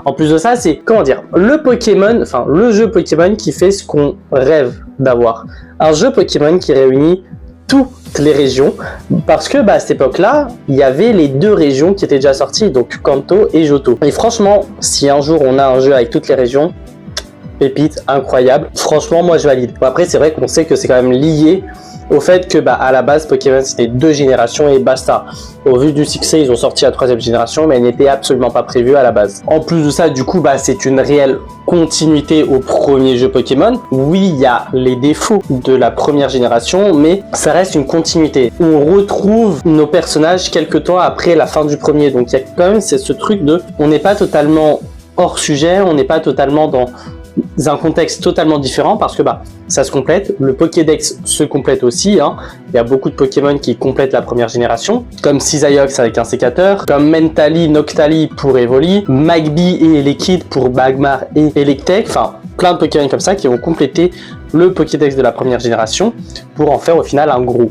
En plus de ça, c'est, comment dire, le jeu Pokémon qui fait ce qu'on rêve d'avoir. Un jeu Pokémon qui réunit toutes les régions, parce que à cette époque-là, il y avait les deux régions qui étaient déjà sorties, donc Kanto et Johto. Et franchement, si un jour on a un jeu avec toutes les régions, pépite, incroyable. Franchement, moi je valide. Bon, après, c'est vrai qu'on sait que c'est quand même lié au fait que à la base Pokémon c'était 2 générations et basta. Au vu du succès, ils ont sorti la 3e génération, mais elle n'était absolument pas prévue à la base. En plus de ça, du coup, c'est une réelle continuité au premier jeu Pokémon. Oui, il y a les défauts de la première génération, mais ça reste une continuité. On retrouve nos personnages quelques temps après la fin du premier, donc il y a quand même ce truc de, on n'est pas totalement hors sujet, on n'est pas totalement dans un contexte totalement différent, parce que ça se complète, le Pokédex se complète aussi, hein. Il y a beaucoup de Pokémon qui complètent la première génération, comme Cisaiox avec un sécateur, comme Mentally, Noctali pour Evoli, Magby et Elekid pour Magmar et Electek, enfin plein de Pokémon comme ça qui vont compléter le Pokédex de la première génération pour en faire au final un gros.